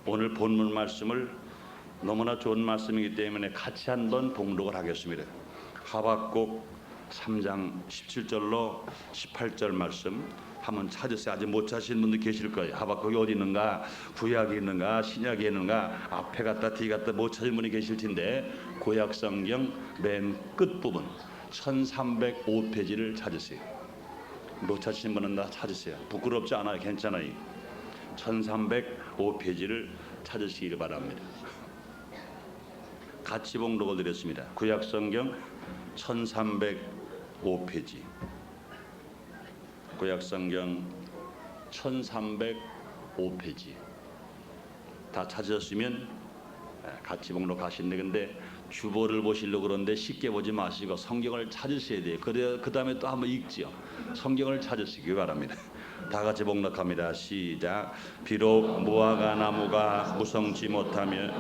오늘 본문 말씀을 너무나 좋은 말씀이기 때문에 같이 한번 봉독을 하겠습니다. 하박국 3장 17절로 18절 말씀 한번 찾으세요. 아직 못 찾으신 분들 계실 거예요. 하박국이 어디 있는가, 구약이 있는가, 신약이 있는가, 앞에 갔다 뒤 갔다 못 찾은 분이 계실 텐데 구약성경 맨 끝부분 1305페이지를 찾으세요. 못 찾으신 분은 다 찾으세요. 부끄럽지 않아요. 괜찮아요. 1305페이지를 찾으시길 바랍니다. 같이 봉독을 드렸습니다. 구약성경 1305페이지. 구약성경 1305페이지. 다 찾으셨으면 같이 봉독하시는데, 근데 주보를 보시려고 그러는데 쉽게 보지 마시고 성경을 찾으셔야 돼요. 그 다음에 또 한번 읽지요. 성경을 찾으시기 바랍니다. 다 같이 봉독합니다. 시작. 비록 무화과 나무가 무성치 못하며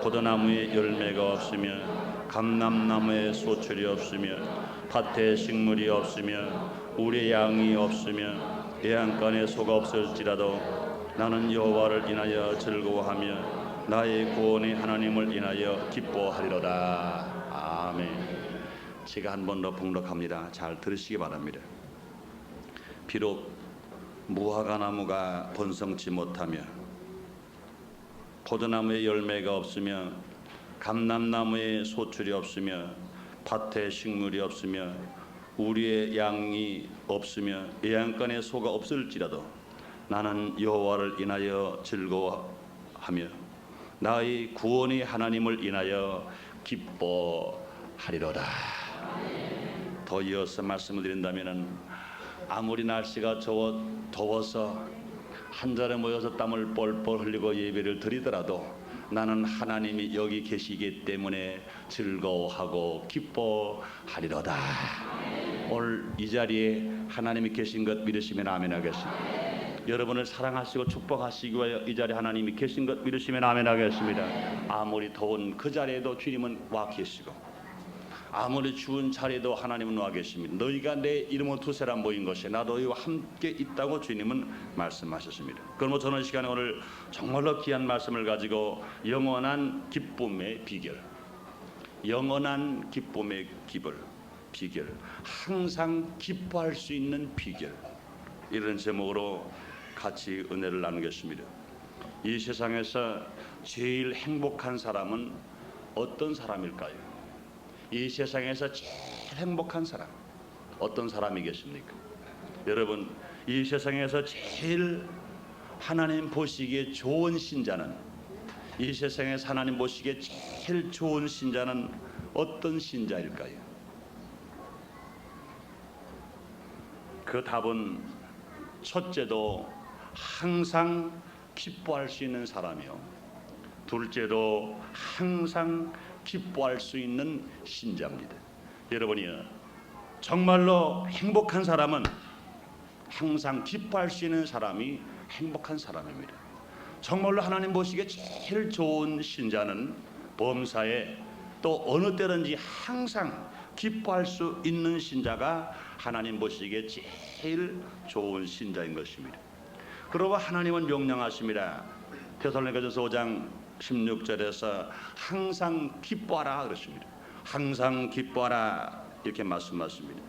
포도나무에 열매가 없으며 감람나무에 소출이 없으며 밭에 식물이 없으며 우리 양이 없으며 애양간에 소가 없을지라도 나는 여호와를 인하여 즐거워하며 나의 구원의 하나님을 인하여 기뻐하리로다. 아멘. 제가 한 번 더 봉독합니다. 잘 들으시기 바랍니다. 비록 무화과 나무가 번성치 못하며 포도나무에 열매가 없으며 감람나무에 소출이 없으며 밭에 식물이 없으며 우리의 양이 없으며 애양간에 소가 없을지라도 나는 여호와를 인하여 즐거워하며 나의 구원의 하나님을 인하여 기뻐하리로다. 더 이어서 말씀을 드린다면 아무리 날씨가 더워서 한자리에 모여서 땀을 뻘뻘 흘리고 예배를 드리더라도 나는 하나님이 여기 계시기 때문에 즐거워하고 기뻐하리로다. 오늘 이 자리에 하나님이 계신 것 믿으시면 아멘 하겠습니다. 여러분을 사랑하시고 축복하시기 위하여 이 자리에 하나님이 계신 것 믿으시면 아멘 하겠습니다. 아무리 더운 그 자리에도 주님은 와 계시고 아무리 추운 자리에도 하나님은 와 계십니다. 너희가 내 이름으로 두세라 모인 것이 나 너희와 함께 있다고 주님은 말씀하셨습니다. 그럼 저는 이 시간에 오늘 정말로 귀한 말씀을 가지고 영원한 기쁨의 비결, 영원한 기쁨의 비결, 항상 기뻐할 수 있는 비결, 이런 제목으로 같이 은혜를 나누겠습니다. 이 세상에서 제일 행복한 사람은 어떤 사람일까요? 이 세상에서 제일 행복한 사람 어떤 사람이겠습니까? 여러분, 이 세상에서 제일 하나님 보시기에 좋은 신자는, 이 세상에서 하나님 보시기에 제일 좋은 신자는 어떤 신자일까요? 그 답은 첫째도 항상 기뻐할 수 있는 사람이요, 둘째도 항상 기뻐할 수 있는 신자입니다. 여러분이요, 정말로 행복한 사람은 항상 기뻐할 수 있는 사람이 행복한 사람입니다. 정말로 하나님 보시기에 제일 좋은 신자는 범사에 또 어느 때든지 항상 기뻐할 수 있는 신자가 하나님 보시기에 제일 좋은 신자인 것입니다. 그러고 하나님은 명령하십니다. 데살로니가전서 5장 16절에서 항상 기뻐하라 그러십니다. 항상 기뻐하라 이렇게 말씀하십니다.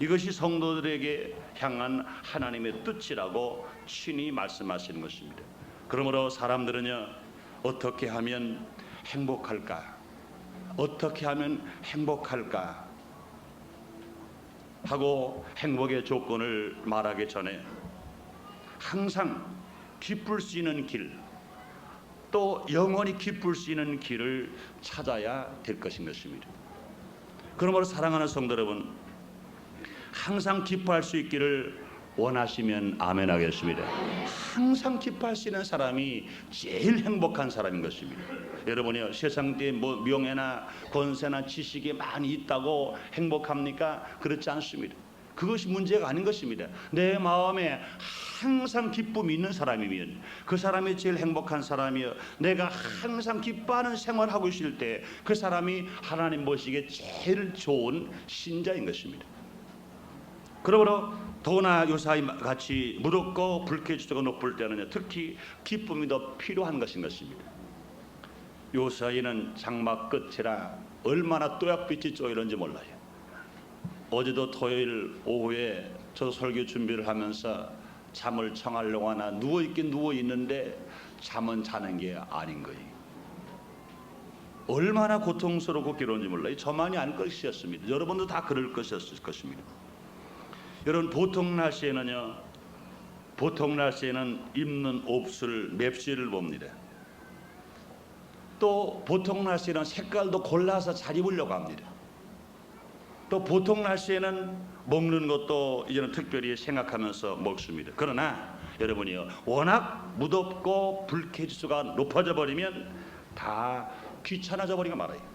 이것이 성도들에게 향한 하나님의 뜻이라고 친히 말씀하시는 것입니다. 그러므로 사람들은요, 어떻게 하면 행복할까? 어떻게 하면 행복할까? 하고 행복의 조건을 말하기 전에 항상 기쁠 수 있는 길, 또 영원히 기쁠 수 있는 길을 찾아야 될 것인 것입니다. 그러므로 사랑하는 성도 여러분, 항상 기뻐할 수 있기를 원하시면 아멘 하겠습니다. 항상 기뻐할 수 있는 사람이 제일 행복한 사람인 것입니다. 여러분이요, 세상에 뭐 명예나 권세나 지식이 많이 있다고 행복합니까? 그렇지 않습니다. 그것이 문제가 아닌 것입니다. 내 마음에 항상 기쁨이 있는 사람이면 그 사람이 제일 행복한 사람이요, 내가 항상 기뻐하는 생활을 하고 있을 때 그 사람이 하나님 보시기에 제일 좋은 신자인 것입니다. 그러므로 도나 요사이 같이 무덥고 불쾌지수가 높을 때는 특히 기쁨이 더 필요한 것인 것입니다. 요사이는 장막 끝이라 얼마나 또약빛이 쪼이는지 몰라요. 어제도 토요일 오후에 저 설교 준비를 하면서 잠을 청하려고 하나 누워있긴 누워있는데 잠은 자는 게 아닌 거예요. 얼마나 고통스럽고 괴로운지 몰라요. 저만이 아닐 것이었습니다. 여러분도 다 그럴 것이었을 것입니다. 여러분, 보통 날씨에는 입는 옷을 맵시를 봅니다. 또 보통 날씨에는 색깔도 골라서 잘 입으려고 합니다. 또 보통 날씨에는 먹는 것도 이제는 특별히 생각하면서 먹습니다. 그러나 여러분이요, 워낙 무덥고 불쾌지수가 높아져 버리면 다 귀찮아져 버리고 말아요.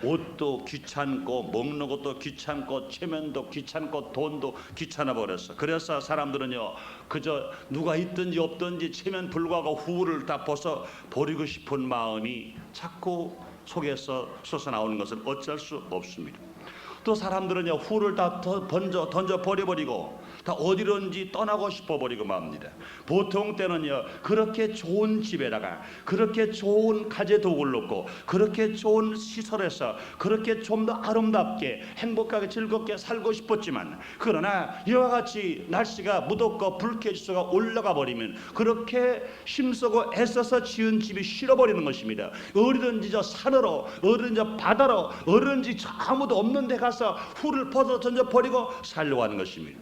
옷도 귀찮고 먹는 것도 귀찮고 체면도 귀찮고 돈도 귀찮아 버렸어. 그래서 사람들은요, 그저 누가 있든지 없든지 체면 불구하고 후를 다 벗어 버리고 싶은 마음이 자꾸 속에서 솟아나오는 것은 어쩔 수 없습니다. 또 사람들은요, 후를 다 던져 버려버리고 다 어디론지 떠나고 싶어 버리고 맙니다. 보통 때는요, 그렇게 좋은 집에다가 그렇게 좋은 가재 도구를 놓고 그렇게 좋은 시설에서 그렇게 좀 더 아름답게 행복하게 즐겁게 살고 싶었지만, 그러나 이와 같이 날씨가 무덥고 불쾌지수가 올라가 버리면 그렇게 힘쓰고 애써서 지은 집이 싫어버리는 것입니다. 어디든지 저 산으로, 어디든지 저 바다로, 어디든지 저 아무도 없는 데 가서 후를 벗어 던져 버리고 살려고 하는 것입니다.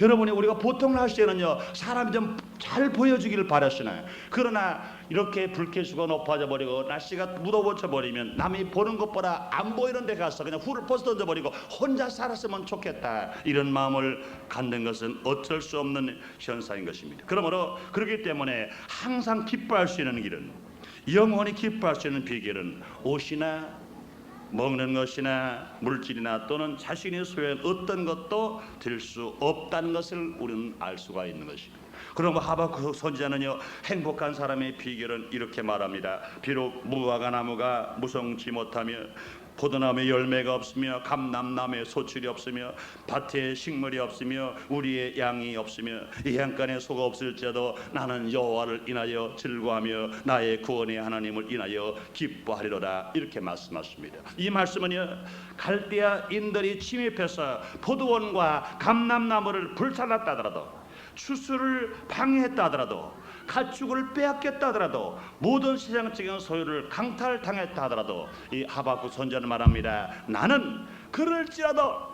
여러분이 우리가 보통 날씨에는요, 사람이 좀 잘 보여주기를 바라시나요? 그러나 이렇게 불쾌수가 높아져 버리고 날씨가 무더워져 버리면 남이 보는 것보다 안 보이는 데 가서 그냥 후를 벗어 던져 버리고 혼자 살았으면 좋겠다, 이런 마음을 갖는 것은 어쩔 수 없는 현상인 것입니다. 그러므로 그렇기 때문에 항상 기뻐할 수 있는 길은, 영원히 기뻐할 수 있는 비결은 옷이나 먹는 것이나 물질이나 또는 자신이 소유한 어떤 것도 될 수 없다는 것을 우리는 알 수가 있는 것입니다. 그럼 하박국 선지자는요, 행복한 사람의 비결은 이렇게 말합니다. 비록 무화과 나무가 무성치 못하며 포도나무에 열매가 없으며 감람나무에 소출이 없으며 밭에 식물이 없으며 우리의 양이 없으며 이 해안간에 소가 없을지라도 나는 여호와를 인하여 즐거워하며 나의 구원의 하나님을 인하여 기뻐하리로다, 이렇게 말씀하십니다. 이 말씀은요, 갈대아인들이 침입해서 포도원과 감람나무를 불살랐다 하더라도, 추수를 방해했다 하더라도, 가축을 빼앗겼다 하더라도, 모든 세상적인 소유를 강탈당했다 하더라도 이 하박국 선지자는 말합니다. 나는 그럴지라도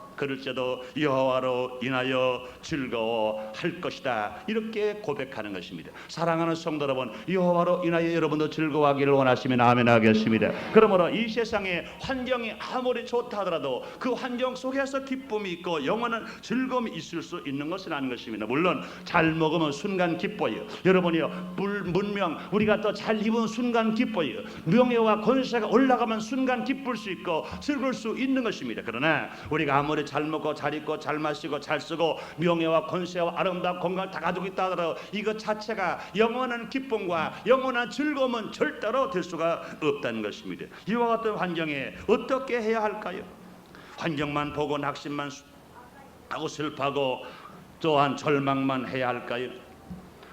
여호와로 인하여 즐거워할 것이다, 이렇게 고백하는 것입니다. 사랑하는 성도 여러분, 여호와로 인하여 여러분도 즐거워하기를 원하시면 아멘 하겠습니다. 그러므로 이 세상의 환경이 아무리 좋다 하더라도 그 환경 속에서 기쁨이 있고 영원한 즐거움이 있을 수 있는 것은 아닌 것입니다. 물론 잘 먹으면 순간 기뻐요. 여러분이요, 문명 우리가 또 잘 입은 순간 기뻐요. 명예와 권세가 올라가면 순간 기쁠 수 있고 즐거울 수 있는 것입니다. 그러나 우리가 아무리 잘 먹고 잘 입고 잘 마시고 잘 쓰고 명예와 권세와 아름다운 건강을 다 가지고 있다 하더라도 이것 자체가 영원한 기쁨과 영원한 즐거움은 절대로 될 수가 없다는 것입니다. 이와 같은 환경에 어떻게 해야 할까요? 환경만 보고 낙심만 하고 슬퍼하고 또한 절망만 해야 할까요?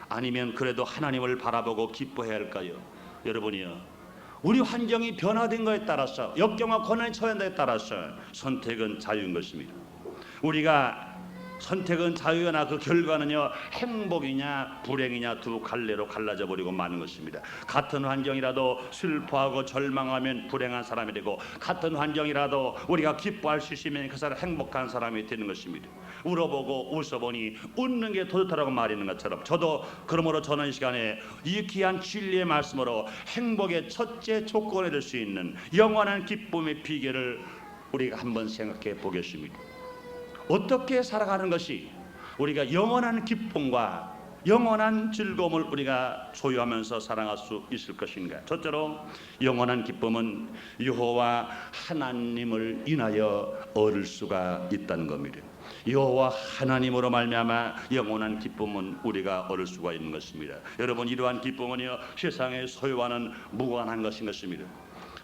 아니면 그래도 하나님을 바라보고 기뻐해야 할까요? 여러분이요, 우리 환경이 변화된 것에 따라서, 역경과 고난이 처한다에 따라서 선택은 자유인 것입니다. 우리가 선택은 자유나 그 결과는요, 행복이냐 불행이냐 두 갈래로 갈라져 버리고 마는 것입니다. 같은 환경이라도 슬퍼하고 절망하면 불행한 사람이 되고, 같은 환경이라도 우리가 기뻐할 수 있으면 그 사람 행복한 사람이 되는 것입니다. 울어보고 웃어보니 웃는 게 더 좋다라고 말하는 것처럼, 저도 그러므로 저는 이 시간에 이 귀한 진리의 말씀으로 행복의 첫째 조건이 될 수 있는 영원한 기쁨의 비결을 우리가 한번 생각해 보겠습니다. 어떻게 살아가는 것이 우리가 영원한 기쁨과 영원한 즐거움을 우리가 소유하면서 살아갈 수 있을 것인가? 첫째로, 영원한 기쁨은 여호와 하나님을 인하여 얻을 수가 있다는 겁니다. 여호와 하나님으로 말미암아 영원한 기쁨은 우리가 얻을 수가 있는 것입니다. 여러분, 이러한 기쁨은요, 세상의 소유와는 무관한 것인 것입니다.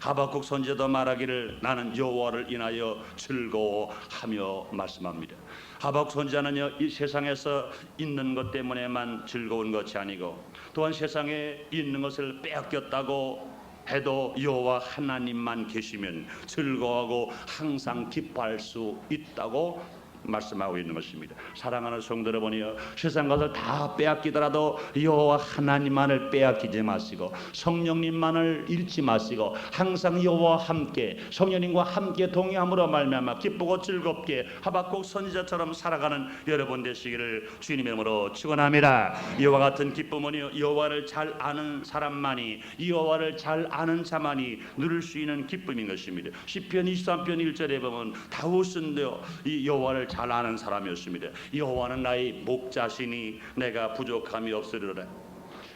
하박국 선지자도 말하기를 나는 여호와를 인하여 즐거워하며 말씀합니다. 하박국 선지자는요, 이 세상에서 있는 것 때문에만 즐거운 것이 아니고 또한 세상에 있는 것을 빼앗겼다고 해도 여호와 하나님만 계시면 즐거워하고 항상 기뻐할 수 있다고 말씀하고 있는 것입니다. 사랑하는 성도 여러분이요, 세상 것을 다 빼앗기더라도 여호와 하나님만을 빼앗기지 마시고 성령님만을 잃지 마시고 항상 여호와와 함께 성령님과 함께 동행함으로 말미암아 기쁘고 즐겁게 하박국 선지자처럼 살아가는 여러분 되시기를 주님의 이름으로 축원합니다. 이와 같은 기쁨은요, 여호와를 잘 아는 사람만이, 여호와를 잘 아는 자만이 누릴 수 있는 기쁨인 것입니다. 시편 23편 1절에 보면 다윗은요, 이 여호와를 잘 아는 사람이었습니다. 여호와는 나의 목자시니 내가 부족함이 없으리라.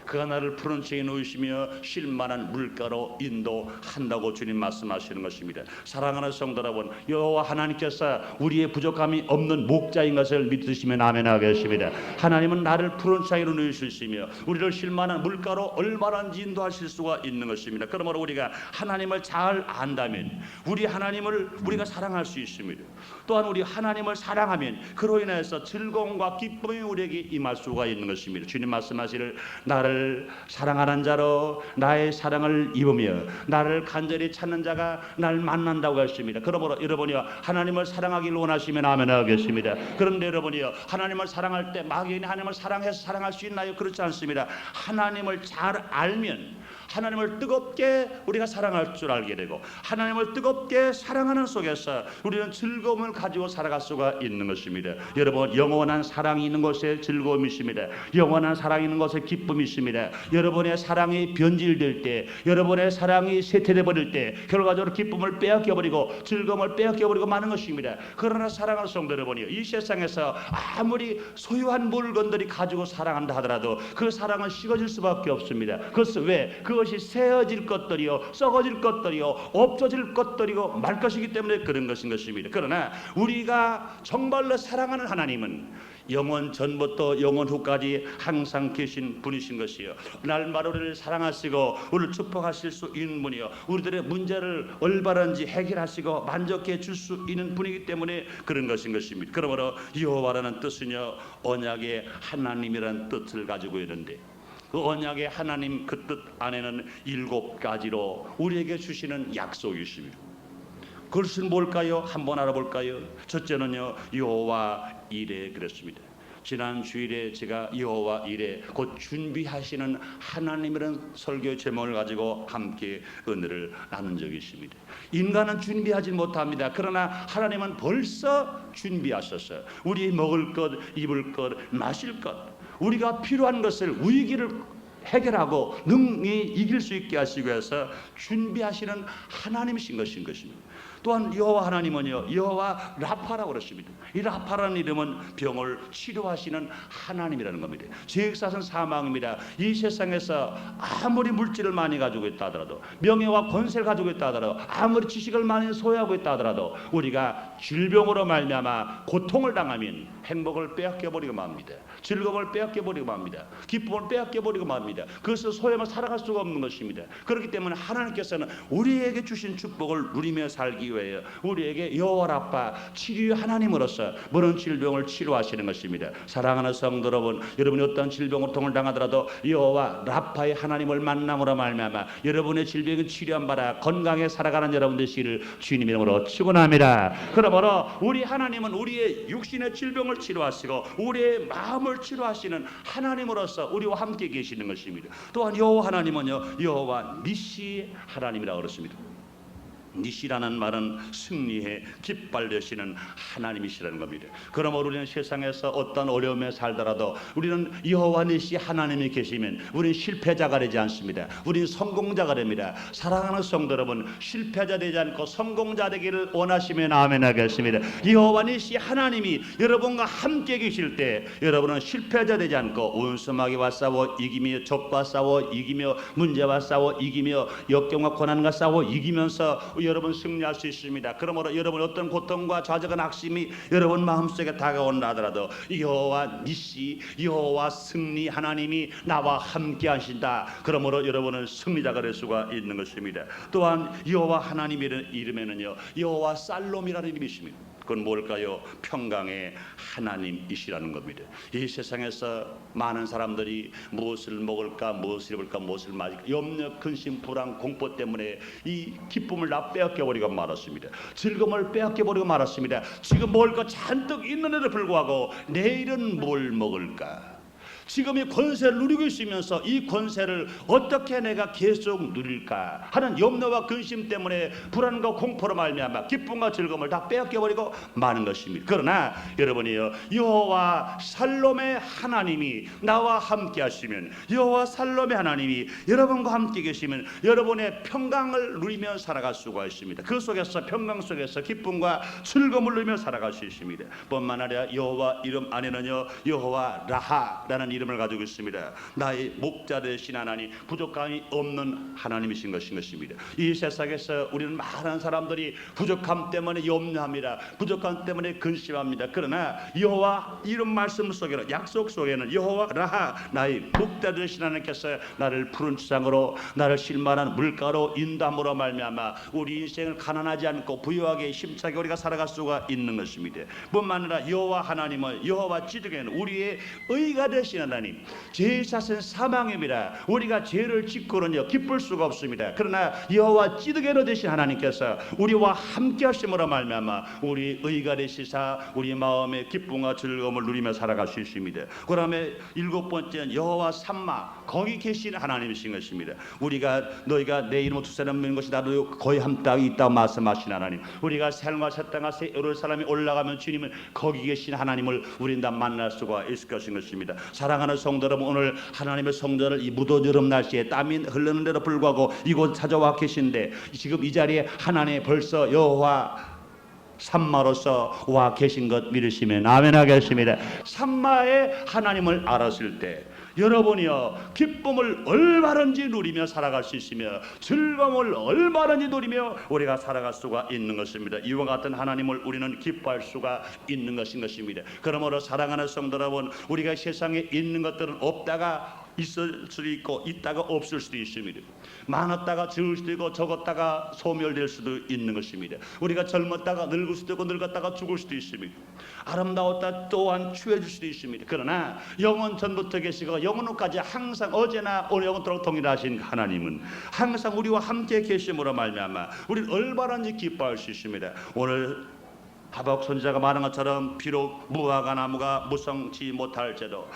그가 나를 푸른 채에 놓으시며 쉴만한 물가로 인도한다고 주님 말씀하시는 것입니다. 사랑하는 성도 여러분, 여호와 하나님께서 우리의 부족함이 없는 목자인 것을 믿으시면 아멘 하겠습니다. 하나님은 나를 푸른 채로 놓으시며 우리를 쉴만한 물가로 얼마든지 인도하실 수가 있는 것입니다. 그러므로 우리가 하나님을 잘 안다면 우리 하나님을 우리가 사랑할 수 있습니다. 또한 우리 하나님을 사랑하면 그로 인해서 즐거움과 기쁨이 우리에게 임할 수가 있는 것입니다. 주님 말씀하시를 나를 사랑하는 자로 나의 사랑을 입으며 나를 간절히 찾는 자가 날 만난다고 했습니다. 그러므로 여러분이요, 하나님을 사랑하기를 원하시면 아멘 하겠습니다. 그런데 여러분이요, 하나님을 사랑할 때 막연히 하나님을 사랑해서 사랑할 수 있나요? 그렇지 않습니다. 하나님을 잘 알면 하나님을 뜨겁게 우리가 사랑할 줄 알게 되고 하나님을 뜨겁게 사랑하는 속에서 우리는 즐거움을 가지고 살아갈 수가 있는 것입니다. 여러분, 영원한 사랑이 있는 곳에 즐거움이 있습니다. 영원한 사랑이 있는 곳에 기쁨이 있습니다. 여러분의 사랑이 변질될 때, 여러분의 사랑이 쇠퇴돼 버릴 때 결과적으로 기쁨을 빼앗겨 버리고 즐거움을 빼앗겨 버리고 마는 것입니다. 그러나 사랑하는 성도 여러분이 이 세상에서 아무리 소유한 물건들이 가지고 사랑한다 하더라도 그 사랑은 식어질 수밖에 없습니다. 그것은 왜? 그것이 새어질 것들이요, 썩어질 것들이요, 없어질 것들이고 말 것이기 때문에 그런 것인 것입니다. 그러나 우리가 정말로 사랑하는 하나님은 영원 전부터 영원 후까지 항상 계신 분이신 것이요, 날마다 우리를 사랑하시고 우리를 축복하실 수 있는 분이요, 우리들의 문제를 올바른지 해결하시고 만족해 줄 수 있는 분이기 때문에 그런 것인 것입니다. 그러므로 여호와라는 뜻은요, 언약의 하나님이라는 뜻을 가지고 있는데 그 언약의 하나님 그 뜻 안에는 7가지로 우리에게 주시는 약속이 있습니다. 그것은 뭘까요? 한번 알아볼까요? 첫째는요, 여호와 이레 그랬습니다. 지난 주일에 제가 여호와 이레 곧 준비하시는 하나님이라는 설교 제목을 가지고 함께 은혜를 나눈 적이 있습니다. 인간은 준비하지 못합니다. 그러나 하나님은 벌써 준비하셨어요. 우리 먹을 것, 입을 것, 마실 것, 우리가 필요한 것을 위기를 해결하고 능히 이길 수 있게 하시기 위해서 준비하시는 하나님이신 것입니다. 또한 여호와 하나님은요, 여호와 라파라고 그러십니다. 이 라파라는 이름은 병을 치료하시는 하나님이라는 겁니다. 죄악사는 사망입니다. 이 세상에서 아무리 물질을 많이 가지고 있다 하더라도, 명예와 권세를 가지고 있다 하더라도, 아무리 지식을 많이 소유하고 있다 하더라도 우리가 질병으로 말미암아 고통을 당하면 행복을 빼앗겨 버리고 맙니다. 즐거움을 빼앗겨 버리고 맙니다. 기쁨을 빼앗겨 버리고 맙니다. 그것을 소유하며 살아갈 수가 없는 것입니다. 그렇기 때문에 하나님께서는 우리에게 주신 축복을 누리며 살기 위해 우리에게 여호와 라파 치료의 하나님으로서 모든 질병을 치료하시는 것입니다. 사랑하는 성도 여러분, 여러분이 어떤 질병으로 고통을 당하더라도 여호와 라파의 하나님을 만남으로 말미암아 여러분의 질병은 치료한 바라 건강에 살아가는 여러분 되시기를 주님의 이름으로 축원합니다. 그러므로 우리 하나님은 우리의 육신의 질병을 치료하시고 우리의 마음을 치료하시는 하나님으로서 우리와 함께 계시는 것입니다. 또한 여호와 하나님은요, 여호와 니시 하나님이라고 그렇습니다. 니시라는 말은 승리해 기빨되시는 하나님이시라는 겁니다. 그러므로 우리는 세상에서 어떤 어려움에 살더라도 우리는 여호와 니시 하나님이 계시면 우리는 실패자가 되지 않습니다. 우리는 성공자가 됩니다. 사랑하는 성도 여러분, 실패자 되지 않고 성공자 되기를 원하시면 아멘 하겠습니다. 여호와 니시 하나님이 여러분과 함께 계실 때 여러분은 실패자 되지 않고 원수마귀와 싸워 이기며, 적과 싸워 이기며, 문제와 싸워 이기며, 역경과 고난과 싸워 이기면서 여러분 승리할 수 있습니다. 그러므로 여러분 어떤 고통과 좌절과 낙심이 여러분 마음속에 다가온다 하더라도 여호와 니시, 여호와 승리 하나님이 나와 함께 하신다. 그러므로 여러분은 승리자가 될 수가 있는 것입니다. 또한 여호와 하나님의 이름에는요 여호와 살롬이라는 이름이 있습니다. 그건 뭘까요? 평강의 하나님이시라는 겁니다. 이 세상에서 많은 사람들이 무엇을 먹을까, 무엇을 입을까, 무엇을 마실까 염려, 근심, 불안, 공포 때문에 이 기쁨을 다 빼앗겨버리고 말았습니다. 즐거움을 빼앗겨버리고 말았습니다. 지금 먹을 거 잔뜩 있는데도 불구하고 내일은 뭘 먹을까? 지금 이 권세를 누리고 있으면서 이 권세를 어떻게 내가 계속 누릴까 하는 염려와 근심 때문에 불안과 공포로 말미암아 기쁨과 즐거움을 다 빼앗겨버리고 마는 것입니다. 그러나 여러분이요 여호와 살롬의 하나님이 나와 함께 하시면, 여호와 살롬의 하나님이 여러분과 함께 계시면 여러분의 평강을 누리며 살아갈 수가 있습니다. 그 속에서 평강 속에서 기쁨과 즐거움을 누리며 살아갈 수 있습니다. 뿐만 아니라 여호와 이름 안에는요 여호와 라하라는 이름을 가지고 있습니다. 나의 목자 되신 하나님, 부족함이 없는 하나님이신 것입니다. 이 세상에서 우리는 많은 사람들이 부족함 때문에 염려합니다. 부족함 때문에 근심합니다. 그러나 여호와 이름 말씀 속에는, 약속 속에는 여호와 라하, 나의 목자 되신 하나님께서 나를 푸른 지상으로, 나를 실만한 물가로 인도함으로 말미암아 우리 인생을 가난하지 않고 부유하게 힘차게 우리가 살아갈 수가 있는 것입니다. 뿐만 아니라 여호와 하나님은, 여호와 지득에는 우리의 의가 되신 하나님, 죄의 샷은 사망입니다. 우리가 죄를 짓고는요 기쁠 수가 없습니다. 그러나 여호와 찌드게로 되신 하나님께서 우리와 함께 하심으로 말미암아 우리 의가 되시사 우리 마음의 기쁨과 즐거움을 누리며 살아갈 수 있습니다. 그 다음에 7번째는 여호와 삼마, 거기 계신 하나님이신 것입니다. 우리가 너희가 내 이름으로 두 사람 믿는 것이 나도 거의 한 땅이 있다고 말씀하신 하나님, 우리가 삶과 새 땅과 새 예루살렘에 올라가면 주님은 거기 계신 하나님을 우린 다 만날 수가 있을 것입니다. 사랑하는 성도 여러분, 오늘 하나님의 성전을 이 무더여름 날씨에 땀이 흐르는데도 불구하고 이곳 찾아와 계신데 지금 이 자리에 하나님 벌써 여호와 삼마로서 와 계신 것 믿으시면 아멘 하겠습니다. 삼마의 하나님을 알았을 때 여러분이요 기쁨을 얼마든지 누리며 살아갈 수 있으며 즐거움을 얼마든지 누리며 우리가 살아갈 수가 있는 것입니다. 이와 같은 하나님을 우리는 기뻐할 수가 있는 것입니다. 그러므로 사랑하는 성도 여러분, 우리가 세상에 있는 것들은 없다가 있을 수도 있고 있다가 없을 수도 있습니다. 많았다가 적을 수도 있고 적었다가 소멸될 수도 있는 것입니다. 우리가 젊었다가 늙을 수도 있고 늙었다가 죽을 수도 있습니다. 아름다웠다 또한 추해질 수도 있습니다. 그러나 영원 전부터 계시고 영원까지 항상 어제나 오늘 영원토록 동일하신 하나님은 항상 우리와 함께 계심으로 말미암아 우리는 얼마든지 기뻐할 수 있습니다. 오늘 하박국 선지자가 말한 것처럼 비록 무화과 나무가 무성치 못할지라도,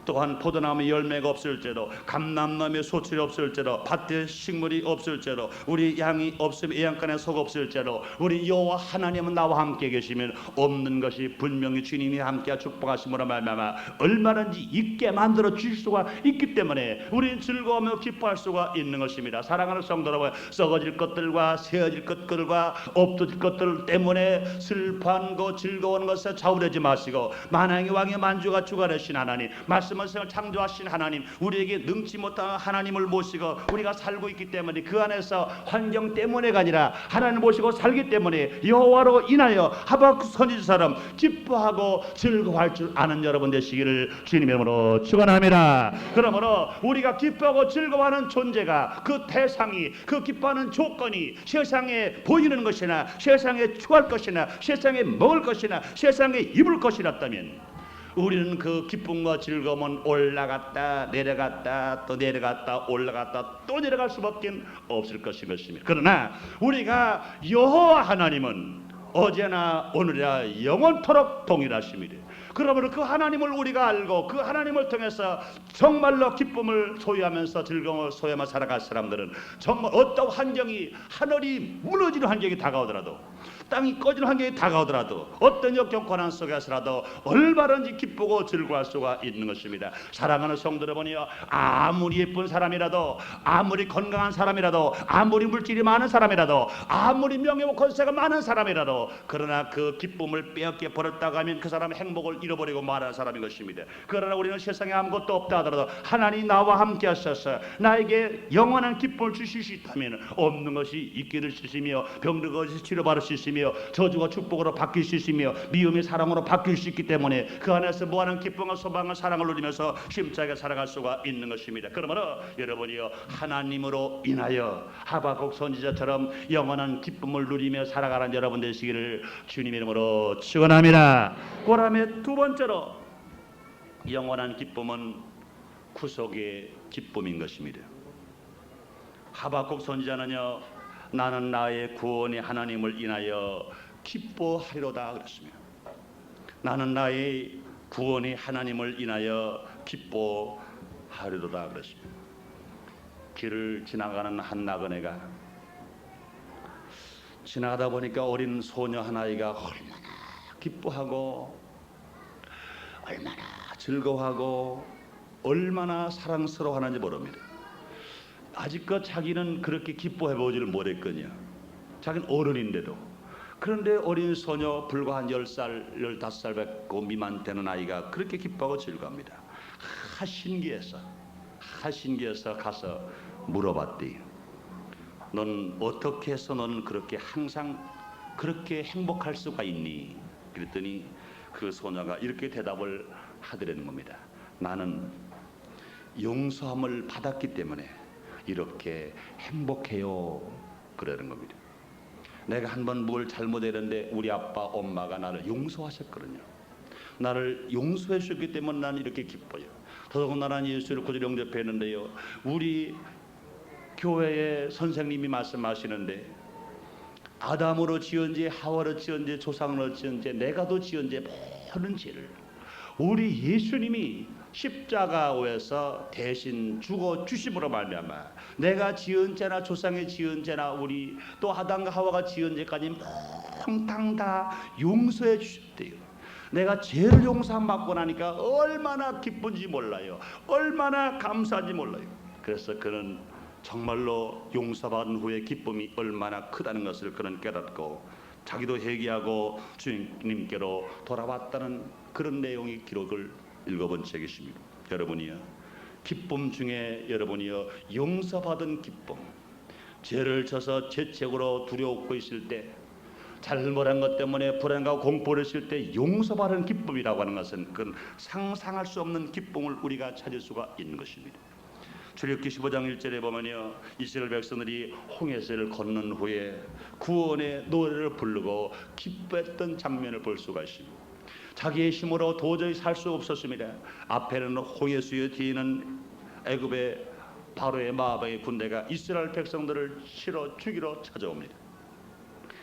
또한 포도나무 열매가 없을지라도, 감람나무에 소출이 없을지라도, 밭에 식물이 없을지라도, 우리 양이 없으면 애양간에 속 없을지라도 우리 여호와 하나님은 나와 함께 계시면 없는 것이 분명히 주님이 함께 축복하심으로 말미암아 얼마든지 있게 만들어 주실 수가 있기 때문에 우리는 즐거우며 기뻐할 수가 있는 것입니다. 사랑하는 성도 여러분, 썩어질 것들과 세어질 것들과 없어질 것들 때문에 슬퍼한 것, 즐거운 것에 좌우되지 마시고 만왕의 왕의 만주가 주가 되신 하나님, 말씀을 창조하신 하나님, 우리에게 능치 못한 하나님을 모시고 우리가 살고 있기 때문에 그 안에서 환경 때문에가 아니라 하나님을 모시고 살기 때문에 여호와로 인하여 하박국 선지자처럼 기뻐하고 즐거워할 줄 아는 여러분 되시기를 주님의 이름으로 축원합니다. 그러므로 우리가 기뻐하고 즐거워하는 존재가, 그 대상이, 그 기뻐하는 조건이 세상에 보이는 것이나 세상에 추할 것이나 세상에 먹을 것이나 세상에 입을 것이었다면 우리는 그 기쁨과 즐거움은 올라갔다 내려갔다 또 내려갔다 올라갔다 또 내려갈 수밖에 없을 것입니다. 그러나 우리가 여호와 하나님은 어제나 오늘이나 영원토록 동일하십니다. 그러므로 그 하나님을 우리가 알고 그 하나님을 통해서 정말로 기쁨을 소유하면서 즐거움을 소유하며 살아갈 사람들은 정말 어떤 환경이, 하늘이 무너지는 환경이 다가오더라도 땅이 꺼지는 환경이 다가오더라도 어떤 역경 고난 속에서라도 얼마든지 기쁘고 즐거워할 수가 있는 것입니다. 사랑하는 성도 여러분이요, 아무리 예쁜 사람이라도, 아무리 건강한 사람이라도, 아무리 물질이 많은 사람이라도, 아무리 명예와 권세가 많은 사람이라도, 그러나 그 기쁨을 빼앗겨 버렸다고 하면 그 사람의 행복을 잃어버리고 말하는 사람인 것입니다. 그러나 우리는 세상에 아무것도 없다 하더라도 하나님 나와 함께 하셔서 나에게 영원한 기쁨을 주실 수 있다면 없는 것이 있게 될 수 있으며, 병든 것이 치료받을 수 있으며, 저주가 축복으로 바뀔 수 있으며, 미움이 사랑으로 바뀔 수 있기 때문에 그 안에서 무한한 기쁨과 소망과 사랑을 누리면서 힘차게 살아갈 수가 있는 것입니다. 그러므로 여러분이요, 하나님으로 인하여 하박국 선지자처럼 영원한 기쁨을 누리며 살아가는 여러분 되시기를 주님 이름으로 축원합니다. 그다음에 두 번째로, 영원한 기쁨은 구속의 기쁨인 것입니다. 하박국 선지자는요, 나는 나의 구원의 하나님을 인하여 기뻐하리로다 그랬습니다. 나는 나의 구원의 하나님을 인하여 기뻐하리로다 그랬습니다. 길을 지나가는 한 나그네가 지나가다 보니까 어린 소녀 하나이가 얼마나 기뻐하고 얼마나 즐거워하고 얼마나 사랑스러워하는지 모릅니다. 아직껏 자기는 그렇게 기뻐해 보지를 못했거든요. 자기는 어른인데도. 그런데 어린 소녀, 불과 한 10살, 15살 미만 되는 아이가 그렇게 기뻐하고 즐거워합니다. 신기해서 가서 물어봤대요. 넌 어떻게 해서 너는 그렇게 항상 그렇게 행복할 수가 있니? 그랬더니 그 소녀가 이렇게 대답을 하더라는 겁니다. 나는 용서함을 받았기 때문에 이렇게 행복해요. 그러는 겁니다. 내가 한번 뭘 잘못했는데 우리 아빠 엄마가 나를 용서하셨거든요. 나를 용서해 주셨기 때문에 나는 이렇게 기뻐요. 더더군다나 예수를 구주로 영접했는데요, 우리 교회의 선생님이 말씀하시는데 아담으로 지은 죄, 하와로 지은 죄, 조상으로 지은 죄, 내가 도 지은 죄 모든 죄를 우리 예수님이 십자가에서 대신 죽어 주심으로 말미암아 내가 지은 죄나 조상의 지은 죄나 우리 또 아담과 하와가 지은 죄까지 몽땅 다 용서해 주셨대요. 내가 죄를 용서함 받고 나니까 얼마나 기쁜지 몰라요. 얼마나 감사한지 몰라요. 그래서 그는 정말로 용서받은 후에 기쁨이 얼마나 크다는 것을 그는 깨닫고 자기도 회개하고 주님께로 돌아왔다는 그런 내용의 기록을 읽어본 책이십니다. 여러분이요, 기쁨 중에 여러분이요, 용서받은 기쁨, 죄를 져서 죄책으로 두려워하고 있을 때, 잘못한 것 때문에 불안하고 공포를 했을 때 용서받은 기쁨이라고 하는 것은 그건 상상할 수 없는 기쁨을 우리가 찾을 수가 있는 것입니다. 출애굽기 15장 1절에 보면요, 이스라엘 백성들이 홍해세를 건넌 후에 구원의 노래를 부르고 기뻐했던 장면을 볼 수가 있습니다. 자기의 힘으로 도저히 살 수 없었습니다. 앞에는 홍해수요, 뒤에는 애굽의 바로의 마병의 군대가 이스라엘 백성들을 치러 죽이러 찾아옵니다.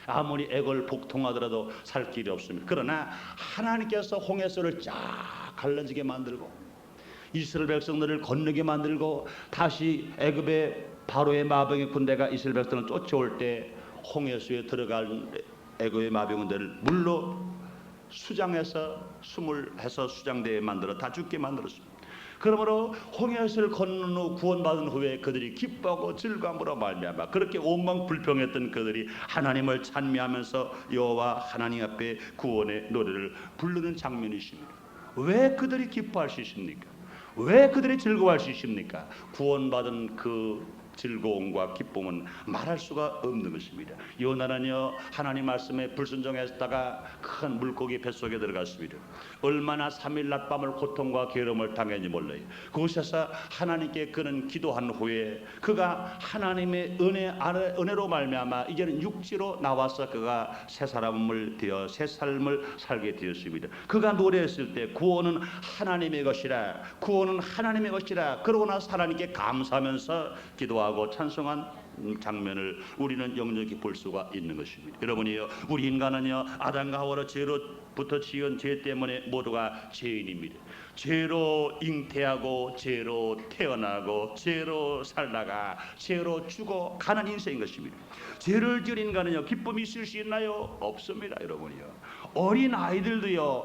아무리 애걸 복통하더라도 살 길이 없습니다. 그러나 하나님께서 홍해수를 쫙 갈라지게 만들고 이스라엘 백성들을 건너게 만들고 다시 애굽의 바로의 마병의 군대가 이스라엘 백성을 쫓아올 때 홍해수에 들어간 애굽의 마병군대를 물로 수장해서 숨을 해서 수장대에 만들어 다 죽게 만들었습니다. 그러므로 홍해수를 건넌 후 구원받은 후에 그들이 기뻐하고 즐거움으로 말미암아 그렇게 온갖 불평했던 그들이 하나님을 찬미하면서 여호와 하나님 앞에 구원의 노래를 부르는 장면이십니다. 왜 그들이 기뻐할 수 있습니까? 왜 그들이 즐거워할 수 있습니까? 구원받은 그 즐거움과 기쁨은 말할 수가 없는 것입니다. 요나는요, 하나님 말씀에 불순종했다가 큰 물고기 뱃속에 들어갔습니다. 얼마나 3일 낮밤을 고통과 괴로움을 당했는지 몰라요. 그곳에서 하나님께 그는 기도한 후에 그가 하나님의 은혜로 말미암아 이제는 육지로 나와서 그가 새 사람을 되어 새 삶을 살게 되었습니다. 그가 노래했을 때 구원은 하나님의 것이라, 구원은 하나님의 것이라, 그러고 나서 하나님께 감사하면서 기도하고 찬송한 장면을 우리는 영적히 볼 수가 있는 것입니다. 여러분이요, 우리 인간은요 아담과 하와로 죄로부터 지은 죄 때문에 모두가 죄인입니다. 죄로 잉태하고 죄로 태어나고 죄로 살다가 죄로 죽어가는 인생인 것입니다. 죄를 지은 인간은요 기쁨이 있을 수 있나요? 없습니다. 여러분이요, 어린아이들도요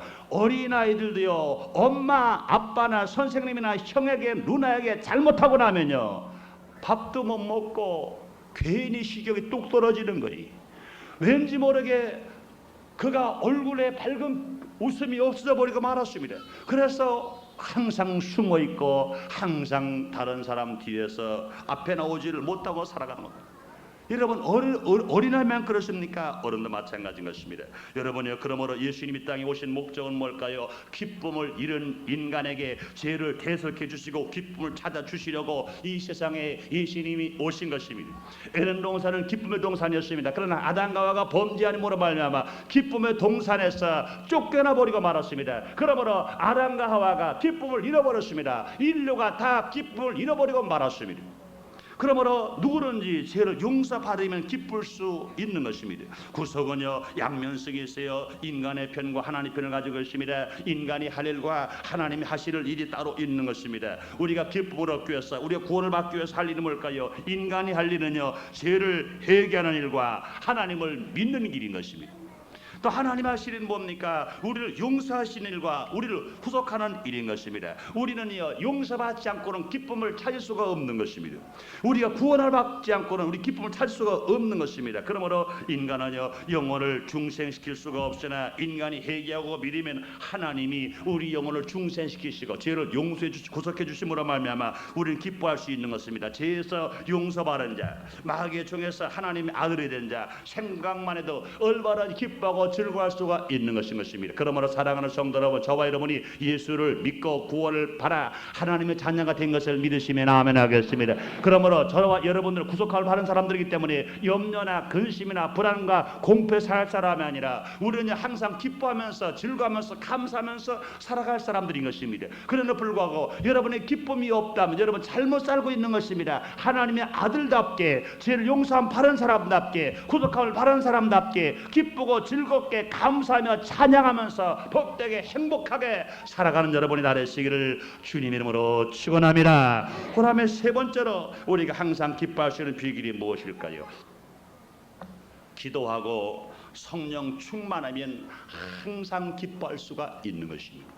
엄마 아빠나 선생님이나 형에게 누나에게 잘못하고 나면요 밥도 못 먹고 괜히 식욕이 뚝 떨어지는 거예요. 왠지 모르게 그가 얼굴에 밝은 웃음이 없어져 버리고 말았습니다. 그래서 항상 숨어 있고 항상 다른 사람 뒤에서 앞에 나오지를 못하고 살아가는 겁니다. 여러분, 어린아이만 그렇습니까? 어른도 마찬가지인 것입니다. 여러분이요, 그러므로 예수님이 땅에 오신 목적은 뭘까요? 기쁨을 잃은 인간에게 죄를 대속해 주시고 기쁨을 찾아 주시려고 이 세상에 예수님이 오신 것입니다. 에덴 동산은 기쁨의 동산이었습니다. 그러나 아담과 하와가 범죄함으로 말미암아 기쁨의 동산에서 쫓겨나 버리고 말았습니다. 그러므로 아담과 하와가 기쁨을 잃어버렸습니다. 인류가 다 기쁨을 잃어버리고 말았습니다. 그러므로 누구든지 죄를 용서받으면 기쁠 수 있는 것입니다. 구속은요 양면성이 있어요. 인간의 편과 하나님의 편을 가지고 있습니다. 인간이 할 일과 하나님이 하실 일이 따로 있는 것입니다. 우리가 기쁨을 얻기 위해서, 우리가 구원을 받기 위해서 할 일은 뭘까요? 인간이 할 일은요 죄를 회개하는 일과 하나님을 믿는 길인 것입니다. 또 하나님 하시는 일은 뭡니까? 우리를 용서하시는 일과 우리를 구속하는 일인 것입니다. 우리는요 용서받지 않고는 기쁨을 찾을 수가 없는 것입니다. 우리가 구원을 받지 않고는 우리 기쁨을 찾을 수가 없는 것입니다. 그러므로 인간은요 영혼을 중생시킬 수가 없으나 인간이 회개하고 믿으면 하나님이 우리 영혼을 중생시키시고 죄를 용서해 주시고 구속해 주심으로 말미암아 우리는 기뻐할 수 있는 것입니다. 죄에서 용서받은 자, 마귀의 종에서 하나님의 아들이 된 자, 생각만 해도 얼마나 기뻐하고 즐거워할 수가 있는 것입니다. 그러므로 사랑하는 성도 여러분, 저와 여러분이 예수를 믿고 구원을 받아 하나님의 자녀가 된 것을 믿으시면 아멘 하겠습니다. 그러므로 저와 여러분들은 구속함을 받은 사람들이기 때문에 염려나 근심이나 불안과 공포에 살 사람이 아니라 우리는 항상 기뻐하면서 즐거워하면서 감사하면서 살아갈 사람들인 것입니다. 그럼에도 불구하고 여러분의 기쁨이 없다면 여러분 잘못 살고 있는 것입니다. 하나님의 아들답게 죄를 용서함 받은 사람답게 구속함을 받은 사람답게 기쁘고 즐겁게 감사하며 찬양하면서 복되게 행복하게 살아가는 여러분이 되시기를 주님 이름으로 축원합니다. 그 다음에 세 번째로 우리가 항상 기뻐할 수 있는 비결이 무엇일까요? 기도하고 성령 충만하면 항상 기뻐할 수가 있는 것입니다.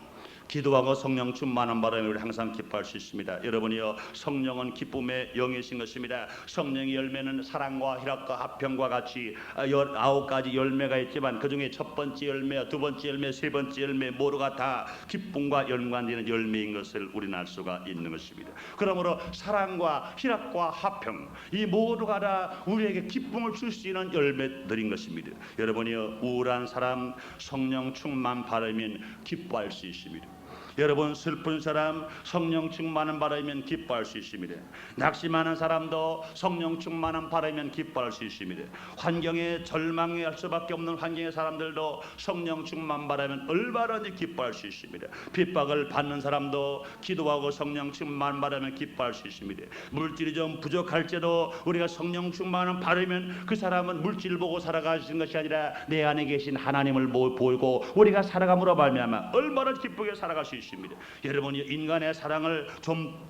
기도하고 성령 충만한 바람에 우리 항상 기뻐할 수 있습니다. 여러분이요 성령은 기쁨의 영이신 것입니다. 성령의 열매는 사랑과 희락과 화평과 같이 19가지 열매가 있지만 그 중에 첫 번째 열매, 두 번째 열매, 세 번째 열매 모두가 다 기쁨과 연관되는 열매인 것을 우리는 알 수가 있는 것입니다. 그러므로 사랑과 희락과 화평 이 모두가 다 우리에게 기쁨을 줄 수 있는 열매들인 것입니다. 여러분이요 우울한 사람 성령 충만 바라면 기뻐할 수 있습니다. 여러분 슬픈 사람 성령 충만한 바라면 기뻐할 수 있습니다. 낙심하는 사람도 성령 충만한 바라면 기뻐할 수 있습니다. 환경에 절망할 수밖에 없는 환경의 사람들도 성령 충만 바라면 얼마든지 기뻐할 수 있습니다. 핍박을 받는 사람도 기도하고 성령 충만 바라면 기뻐할 수 있습니다. 물질이 좀 부족할지도 우리가 성령 충만을 바라면 그 사람은 물질을 보고 살아가시는 것이 아니라 내 안에 계신 하나님을 보고 우리가 살아감으로 말미암아 얼마나 기쁘게 살아갈 수 있습니다. 여러분이 인간의 사랑을 좀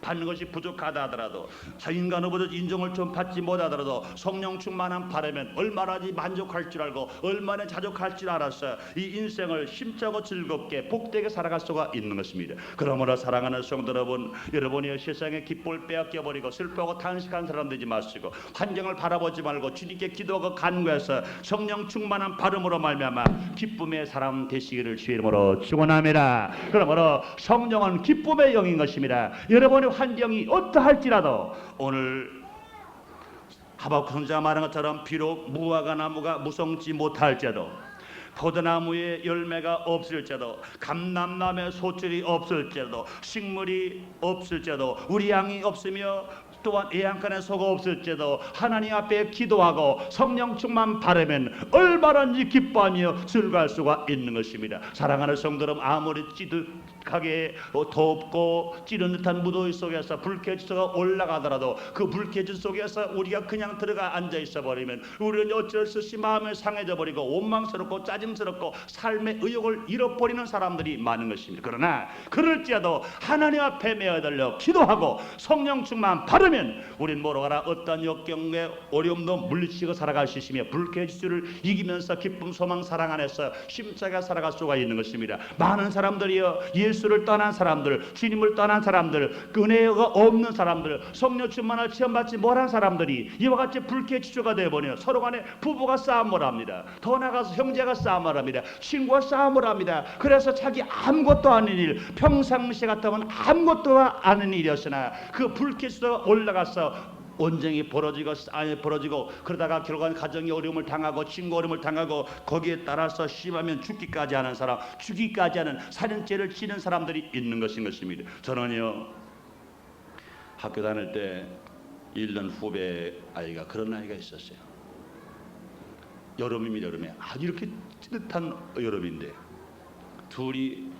받는 것이 부족하다 하더라도 인간으로부터 인정을 좀 받지 못하더라도 성령 충만한 바라면 얼마나 만족할 줄 알고 얼마나 자족할 줄 알아서 이 인생을 힘차고 즐겁게 복되게 살아갈 수가 있는 것입니다. 그러므로 사랑하는 성도 여러분, 여러분이 세상의 기쁨을 빼앗겨버리고 슬퍼하고 탄식한 사람 되지 마시고 환경을 바라보지 말고 주님께 기도하고 간구해서 성령 충만한 발음으로 말미암아 기쁨의 사람 되시기를 주의 이름으로 축원합니다. 그러므로 성령은 기쁨의 영인 것입니다. 여러분의 환경이 어떠할지라도 오늘 하박국 선지자가 말한 것처럼 비록 무화과 나무가 무성치 못할지라도 포도나무에 열매가 없을지라도 감람나무에 소출이 없을지라도 식물이 없을지라도 우리 양이 없으며 또한 애양간에 소가 없을지라도 하나님 앞에 기도하고 성령 충만 바라면 얼마든지 기뻐하며 즐거워할 수가 있는 것입니다. 사랑하는 성도 여러분, 아무리 습하게 덥고 찌른 듯한 무더위 속에서 불쾌지수가 올라가더라도 그 불쾌지수 속에서 우리가 그냥 들어가 앉아 있어 버리면 우리는 어쩔 수 없이 마음이 상해져 버리고 원망스럽고 짜증스럽고 삶의 의욕을 잃어버리는 사람들이 많은 것입니다. 그러나 그럴지라도 하나님 앞에 메어들려 기도하고 성령 충만 받으면 우린 뭐로 가라 어떤 역경의 어려움도 물리치고 살아갈 수 있으며 불쾌지수를 이기면서 기쁨 소망 사랑 안에서 심차게 살아갈 수가 있는 것입니다. 많은 사람들이요 예수를 떠난 사람들, 주님을 떠난 사람들, 그 은혜가 없는 사람들, 성령 충만을 체험받지 못한 사람들이 이와 같이 불쾌지수가 되어버려 서로 간에 부부가 싸움을 합니다. 더 나아가서 형제가 싸움을 합니다. 친구가 싸움을 합니다. 그래서 자기 아무것도 아닌 일, 평상시 같으면 아무것도 아닌 일이었으나 그 불쾌지수가 올라가서 언쟁이 벌어지고 그러다가 결국은 가정의 어려움을 당하고 친구 어려움을 당하고 거기에 따라서 심하면 죽기까지 하는 사람, 죽기까지 하는 살인죄를 지는 사람들이 있는 것입니다. 저는요 학교 다닐 때 1년 후배 아이가 그런 아이가 있었어요. 여름입니다. 여름에 이렇게 찌릿한 여름인데 둘이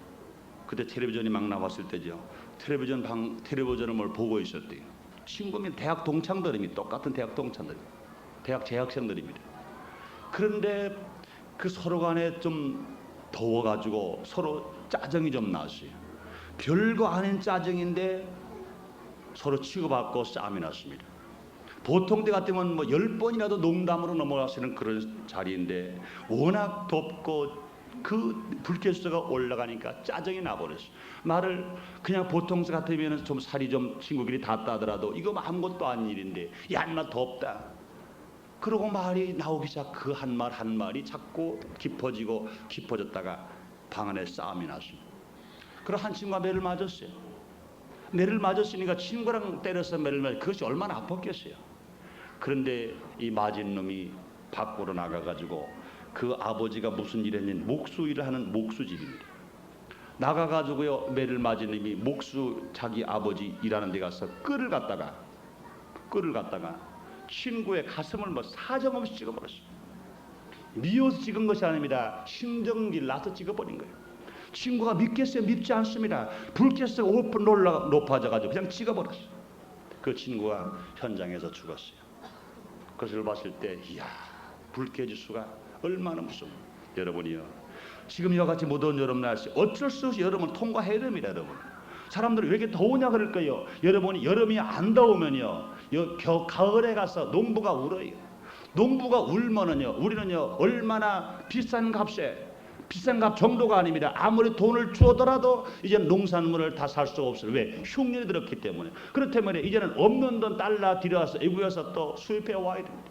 그때 텔레비전이 막 나왔을 때죠. 텔레비전을 뭘 보고 있었대요. 친구면 대학 동창들입니다. 똑같은 대학 동창들, 대학 재학생들입니다. 그런데 그 서로 간에 좀 더워가지고 서로 짜증이 좀 났어요. 별거 아닌 짜증인데 서로 치고받고 싸움이 났습니다. 보통 때 같으면 뭐 10번이라도 농담으로 넘어가시는 그런 자리인데 워낙 덥고 그 불쾌수가 올라가니까 짜증이 나버렸어. 말을 그냥 보통 같으면 좀 살이 좀 친구끼리 닿다더라도 이거 아무것도 아닌 일인데 야 인마 덥다. 그러고 말이 나오기 시작 그 한 말 한 말이 자꾸 깊어졌다가 방 안에 싸움이 났습니다. 그럼 한 친구가 매를 맞았어요. 매를 맞았으니까 친구랑 때려서 매를 맞았어요. 그것이 얼마나 아팠겠어요. 그런데 이 맞은 놈이 밖으로 나가가지고 그 아버지가 무슨 일 했냐면 목수 일을 하는 목수집입니다. 나가가지고요 매를 맞은 놈이 목수 자기 아버지 일하는 데 가서 끌을 갖다가 친구의 가슴을 뭐 사정없이 찍어버렸어요. 미워서 찍은 것이 아닙니다. 심정기를 나서 찍어버린 거예요. 친구가 믿겠어요? 믿지 않습니다. 불쾌수가 5분 높아져가지고 그냥 찍어버렸어요. 그 친구가 현장에서 죽었어요. 그것을 봤을 때 이야 불쾌지수가 얼마나 무서워요. 여러분이요 지금 이와 같이 무더운 여름 날씨 어쩔 수 없이 여름을 통과해야 됩니다. 여러분 사람들이 왜 이렇게 더우냐 그럴 거예요. 여러분이 여름이 안 더우면요 가을에 가서 농부가 울어요. 농부가 울면은요 우리는요 얼마나 비싼 값 정도가 아닙니다. 아무리 돈을 주어더라도 이제 농산물을 다 살 수가 없어요. 왜? 흉년이 들었기 때문에. 그렇다면 이제는 없는 돈 달라 들여와서 외국에서 또 수입해 와야 됩니다.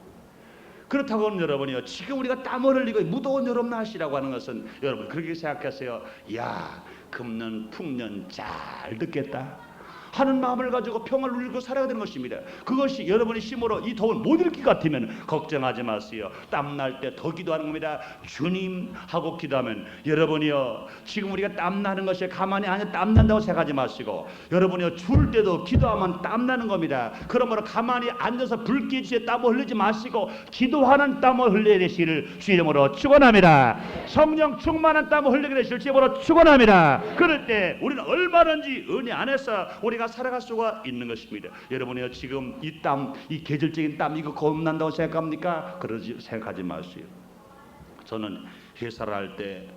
그렇다고는 여러분이요 지금 우리가 땀을 흘리고 무더운 여름 날씨라고 하는 것은 여러분 그렇게 생각하세요. 야 금년 풍년 잘 듣겠다 하는 마음을 가지고 평화를 누리고 살아야 되는 것입니다. 그것이 여러분의 힘으로 이 더운 못 이길 것 같으면 걱정하지 마세요. 땀날 때 더 기도하는 겁니다. 주님 하고 기도하면 여러분이요 지금 우리가 땀나는 것이 가만히 앉아 땀난다고 생각하지 마시고 여러분이요 추울 때도 기도하면 땀나는 겁니다. 그러므로 가만히 앉아서 불기지에 땀을 흘리지 마시고 기도하는 땀을 흘려야 되시기를 주 이름으로 축원합니다. 성령 충만한 땀을 흘리게 되시기를 주 이름으로 축원합니다. 그럴 때 우리는 얼마든지 은혜 안에서 우리가 살아갈 수가 있는 것입니다. 여러분이요 지금 이 땀, 이 계절적인 땀 이거 겁난다고 생각합니까? 그러지 생각하지 마세요. 저는 회사를 할 때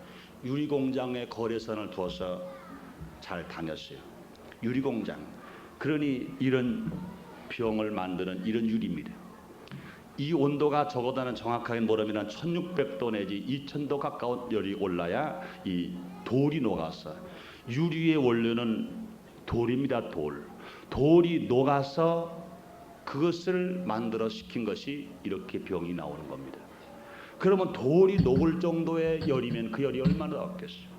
유리공장에 거래선을 두어서 잘 다녔어요. 유리공장. 그러니 이런 병을 만드는 이런 유리입니다. 이 온도가 적어도는 정확하게 뭐라면 1600도 내지 2000도 가까운 열이 올라야 이 돌이 녹아서 유리의 원료는 돌입니다. 돌이 녹아서 그것을 만들어 시킨 것이 이렇게 병이 나오는 겁니다. 그러면 돌이 녹을 정도의 열이면 그 열이 얼마나 나왔겠어요.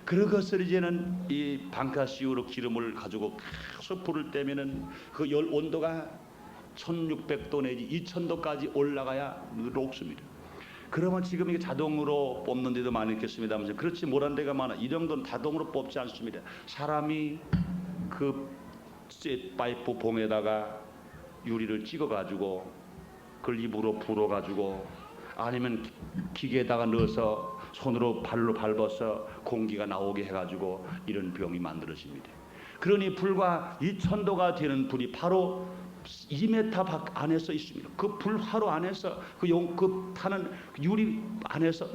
그것을 이제는 이 방카시우로 기름을 가지고 계속 불을 떼면은 그 열 온도가 1600도 내지 2000도까지 올라가야 녹습니다. 그러면 지금 이게 자동으로 뽑는 데도 많이 있겠습니다만 그렇지 못한 데가 많아. 이 정도는 자동으로 뽑지 않습니다. 사람이 그 파이프 봉에다가 유리를 찍어가지고 그걸 입으로 불어가지고 아니면 기계에다가 넣어서 손으로 발로 밟아서 공기가 나오게 해가지고 이런 병이 만들어집니다. 그러니 불과 2000도가 되는 불이 바로 2m 밖 안에서 있습니다. 그 불화로 안에서 그 타는 유리 안에서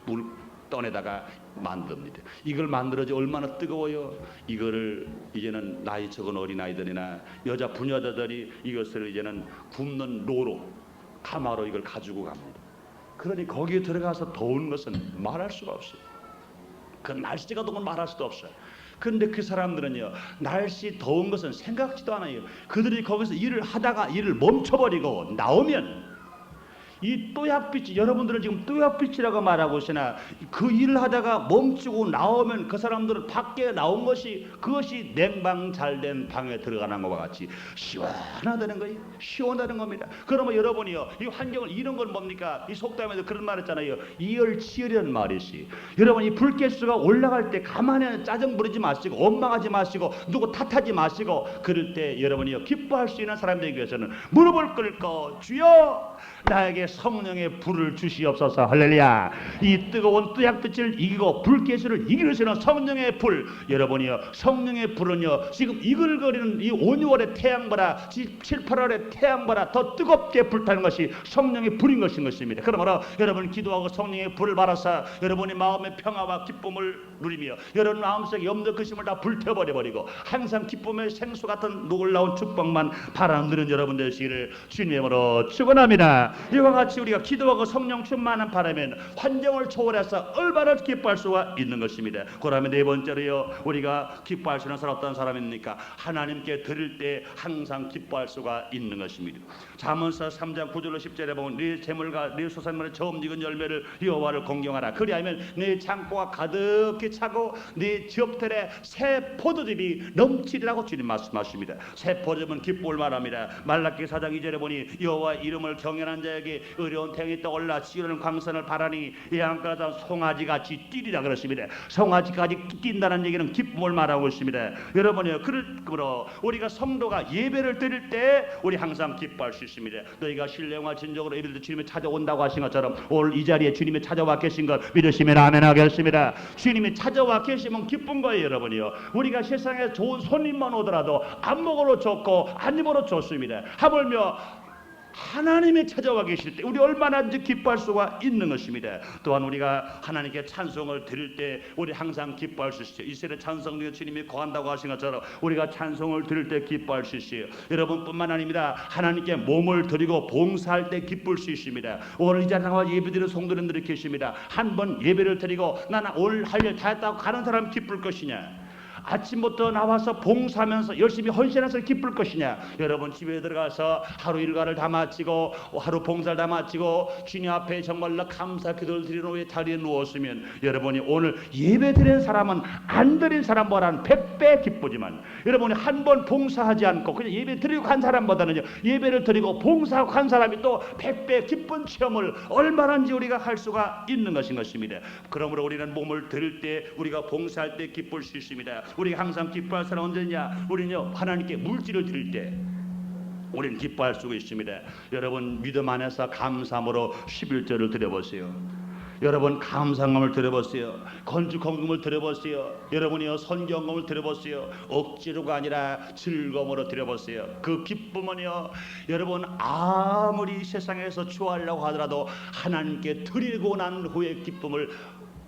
물 떠내다가 만듭니다. 이걸 만들어지 얼마나 뜨거워요. 이거를 이제는 나이 적은 어린아이들이나 여자 부녀자들이 이것을 이제는 굽는 로로 가마로 이걸 가지고 갑니다. 그러니 거기에 들어가서 더운 것은 말할 수가 없어요. 그 날씨가 더운 건 말할 수도 없어요. 그런데 그 사람들은요, 날씨 더운 것은 생각지도 않아요. 그들이 거기서 일을 하다가 일을 멈춰버리고 나오면 이 또약빛이, 여러분들은 지금 또약빛이라고 말하고 있으나 그 일을 하다가 멈추고 나오면 그 사람들은 밖에 나온 것이, 그것이 냉방 잘된 방에 들어가는 것과 같이 시원하다는 거예요. 시원하다는 겁니다. 그러면 여러분이요, 이 환경을, 이런 건 뭡니까? 이 속담에도 그런 말 했잖아요. 이열치열이라는 말이지. 여러분, 이 불꽃수가 올라갈 때 가만히 짜증 부리지 마시고 원망하지 마시고 누구 탓하지 마시고, 그럴 때 여러분이요, 기뻐할 수 있는 사람들에게 위해서는 무릎을 꿇고 주여 나에게 성령의 불을 주시옵소서. 할렐루야. 이 뜨거운 뜨약빛을 이기고 불꽃을 이길 수 있는 성령의 불, 여러분이요, 성령의 불은요, 지금 이글거리는 이 5, 6월의 태양보다 7, 8월의 태양보다 더 뜨겁게 불타는 것이 성령의 불인 것입니다. 그러므로 여러분 기도하고 성령의 불을 받아서 여러분의 마음의 평화와 기쁨을 누리며 여러분 마음속에 염려 근심을 다 불태워버려버리고 항상 기쁨의 생수 같은 놀라운 축복만 바라누는 여러분 되시기를 주님으로 축원합니다. 이와 같이 우리가 기도하고 성령 충만한 바라면 환경을 초월해서 얼마나 기뻐할 수가 있는 것입니다. 그러면 네 번째로요, 우리가 기뻐할 수 있는 사람 어떤 사람입니까? 하나님께 드릴 때 항상 기뻐할 수가 있는 것입니다. 잠언서 3장 9절로 10절에 보면 네 재물과 네 소산물의 처음 익은 열매를 여호와를 공경하라. 그리하면 네 창고가 가득히 차고 네 지업들에 새 포도즙이 넘치리라고 주님 말씀하십니다. 새 포도즙은 기쁨을 말합니다. 말라기 4장 2절에 보니 여호와 이름을 경외하는 자에게 어려운 태양이 떠올라 지르는 광선을 바라니 해안가에서 송아지같이 뛰리라 그렇습니다. 송아지까지 뛴다는 얘기는 기쁨을 말하고 있습니다. 여러분이요, 그러므로 우리가 성도가 예배를 드릴 때 우리 항상 기뻐할 수 있습니다. 너희가 신령과 진정으로 예배를 드릴 때 주님이 찾아온다고 하신 것처럼 오늘 이 자리에 주님이 찾아와 계신 것 믿으시면 아멘 하겠습니다. 주님이 찾아와 계시면 기쁜 거예요. 여러분이요, 우리가 세상에 좋은 손님만 오더라도 안목으로 좋고 안입으로 좋습니다. 하물며 하나님이 찾아와 계실 때 우리 얼마나든지 기뻐할 수가 있는 것입니다. 또한 우리가 하나님께 찬송을 드릴 때 우리 항상 기뻐할 수 있어요. 이스라엘 찬송 중에 주님이 거한다고 하신 것처럼 우리가 찬송을 드릴 때 기뻐할 수 있어요. 여러분뿐만 아닙니다. 하나님께 몸을 드리고 봉사할 때 기쁠 수 있습니다. 오늘 이 자리에 나와 예배드리는 성도님들이 계십니다. 한 번 예배를 드리고 나는 오늘 할 일 다 했다고 가는 사람 기쁠 것이냐, 아침부터 나와서 봉사하면서 열심히 헌신해서 기쁠 것이냐, 여러분 집에 들어가서 하루 일과를 다 마치고 하루 봉사를 다 마치고 주님 앞에 정말로 감사 기도를 드리는 후에 자리에 누웠으면 여러분이 오늘 예배 드린 사람은 안 드린 사람보다는 100배 기쁘지만 여러분이 한 번 봉사하지 않고 그냥 예배 드리고 간 사람보다는 예배를 드리고 봉사하고 간 사람이 또 100배 기쁜 체험을 얼마나인지 우리가 할 수가 있는 것입니다. 그러므로 우리는 몸을 드릴 때 우리가 봉사할 때 기쁠 수 있습니다. 우리가 항상 기뻐할 사람은 언제냐? 우리는요, 하나님께 물질을 드릴 때 우리는 기뻐할 수가 있습니다. 여러분 믿음 안에서 감사함으로 11절을 드려보세요. 여러분 감상금을 드려보세요. 건축헌금을 드려보세요. 여러분이요, 선경금을 드려보세요. 억지로가 아니라 즐거움으로 드려보세요. 그 기쁨은요, 여러분 아무리 세상에서 좋아하려고 하더라도 하나님께 드리고 난 후의 기쁨을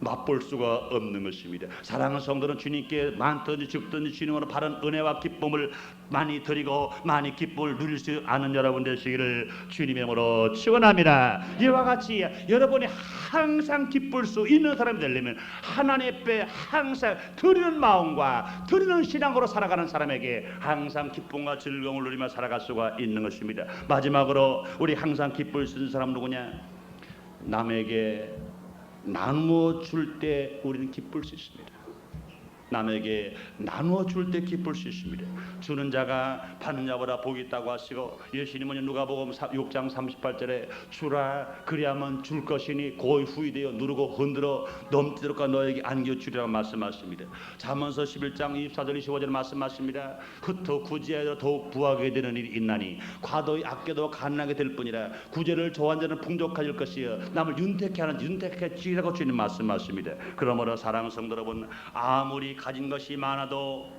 맛볼 수가 없는 것입니다. 사랑하는 성도는 주님께 많든지 적든지 주님으로 바른 은혜와 기쁨을 많이 드리고 많이 기쁨을 누릴 수 아는 여러분 되시기를 주님의 이름으로 축원합니다. 이와 같이 여러분이 항상 기쁠 수 있는 사람이 되려면 하나님 앞에 항상 드리는 마음과 드리는 신앙으로 살아가는 사람에게 항상 기쁨과 즐거움을 누리며 살아갈 수가 있는 것입니다. 마지막으로 우리 항상 기쁠 수 있는 사람 누구냐? 남에게 나누어 줄 때 우리는 기쁠 수 있습니다. 남에게 나누어 줄 때 기쁠 수 있습니다. 주는 자가 받는 자보다 복이 있다고 하시고, 예수님은 누가복음 6장 38절에 주라 그리하면 줄 것이니 고의 후이 되어 누르고 흔들어 넘치도록 너에게 안겨주리라고 말씀하십니다. 잠언서 11장 24절 25절 말씀하십니다. 흩어 구제하여 더욱 부하게 되는 일이 있나니 과도히 아껴도 가난하게 될 뿐이라 구제를 좋아하는 자는 풍족해질 것이여 남을 윤택해 하는 윤택해 지라고 주님 말씀하십니다. 그러므로 사랑하는 성도 여러분, 아무리 가진 것이 많아도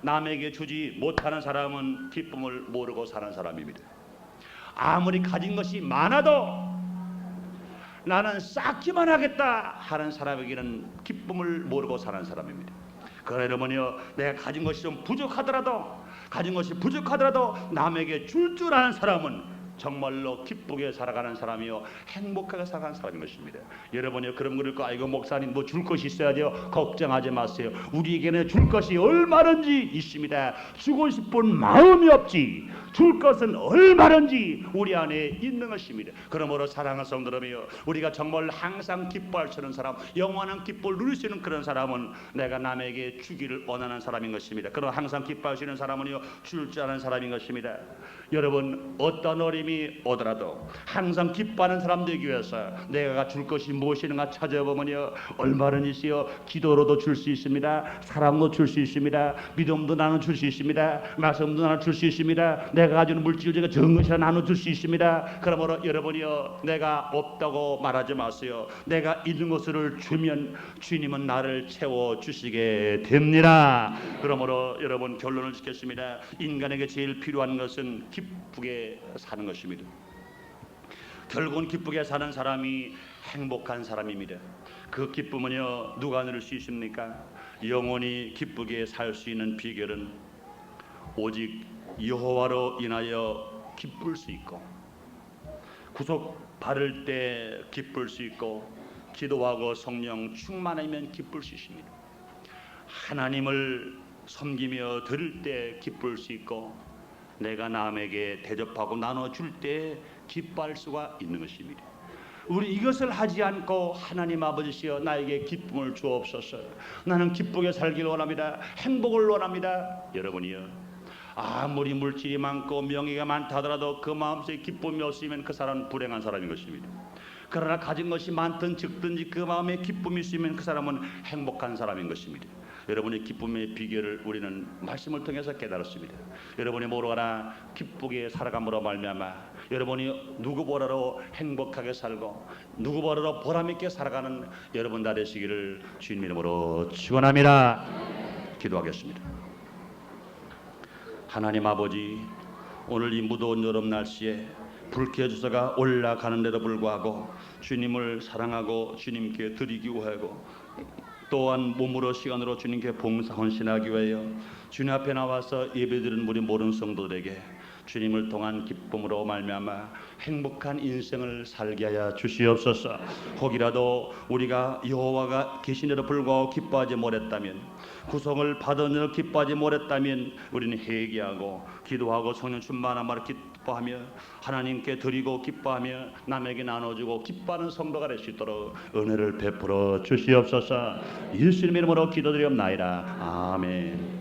남에게 주지 못하는 사람은 기쁨을 모르고 사는 사람입니다. 아무리 가진 것이 많아도 나는 쌓기만 하겠다 하는 사람에게는 기쁨을 모르고 사는 사람입니다. 그러려면요, 내가 가진 것이 좀 부족하더라도 남에게 줄 줄 아는 사람은 정말로 기쁘게 살아가는 사람이요, 행복하게 살아가는 사람인 것입니다. 여러분이 그런 거를 아이고 목사님 뭐 줄 것이 있어야죠. 걱정하지 마세요. 우리에게는 줄 것이 얼마든지 있습니다. 주고 싶은 마음이 없지 줄 것은 얼마든지 우리 안에 있는 것입니다. 그러므로 사랑하는 성도들이여, 우리가 정말 항상 기뻐할 수 있는 사람, 영원한 기쁨을 누릴 수 있는 그런 사람은 내가 남에게 주기를 원하는 사람인 것입니다. 그럼 항상 기뻐할 수 있는 사람은요, 줄 줄 아는 사람인 것입니다. 여러분, 어떤 어림이 오더라도 항상 기뻐하는 사람 되기 위해서 내가 줄 것이 무엇인가 찾아보면요, 얼마든지요, 기도로도 줄 수 있습니다. 사랑도 줄 수 있습니다. 믿음도 나눠 줄 수 있습니다. 말씀도 나눠 줄 수 있습니다. 내가 가지는 물질을 제가 적은 것이라 나눠 줄 수 있습니다. 그러므로 여러분이요, 내가 없다고 말하지 마세요. 내가 있는 것을 주면 주님은 나를 채워 주시게 됩니다. 그러므로 여러분, 결론을 짓겠습니다. 인간에게 제일 필요한 것은 기쁘게 사는 것입니다. 결국은 기쁘게 사는 사람이 행복한 사람입니다. 그 기쁨은요, 누가 누릴 수 있습니까? 영원히 기쁘게 살 수 있는 비결은 오직 여호와로 인하여 기쁠 수 있고, 구속 받을 때 기쁠 수 있고, 기도하고 성령 충만하면 기쁠 수 있습니다. 하나님을 섬기며 들을 때 기쁠 수 있고, 내가 남에게 대접하고 나눠줄 때 기뻐할 수가 있는 것입니다. 우리 이것을 하지 않고 하나님 아버지시여 나에게 기쁨을 주옵소서, 나는 기쁘게 살기를 원합니다, 행복을 원합니다. 여러분이요, 아무리 물질이 많고 명예가 많다 하더라도 그 마음속에 기쁨이 없으면 그 사람은 불행한 사람인 것입니다. 그러나 가진 것이 많든 적든지 그 마음에 기쁨이 있으면 그 사람은 행복한 사람인 것입니다. 여러분의 기쁨의 비결을 우리는 말씀을 통해서 깨달았습니다. 여러분이 모르거나 기쁘게 살아감으로 말미암아 여러분이 누구보다도 행복하게 살고 누구보다도 보람있게 살아가는 여러분 다 되시기를 주님 이름으로 축원합니다. 기도하겠습니다. 하나님 아버지, 오늘 이 무더운 여름 날씨에 불쾌 주소가 올라가는데도 불구하고 주님을 사랑하고 주님께 드리기 위하고 또한 몸으로 시간으로 주님께 봉사 헌신하기 위하여 주님 앞에 나와서 예배드리는 우리 모든 성도들에게 주님을 통한 기쁨으로 말미암아 행복한 인생을 살게 하여 주시옵소서. 혹이라도 우리가 여호와가 계시는데도 불구하고 기뻐하지 못했다면, 구성을 받은 기뻐하지 못했다면 우리는 회개하고 기도하고 성령 충만함으로 기뻐하며 하나님께 드리고 기뻐하며 남에게 나눠주고 기뻐하는 성도가 될 수 있도록 은혜를 베풀어 주시옵소서. 예수님 이름으로 기도드리옵나이다. 아멘.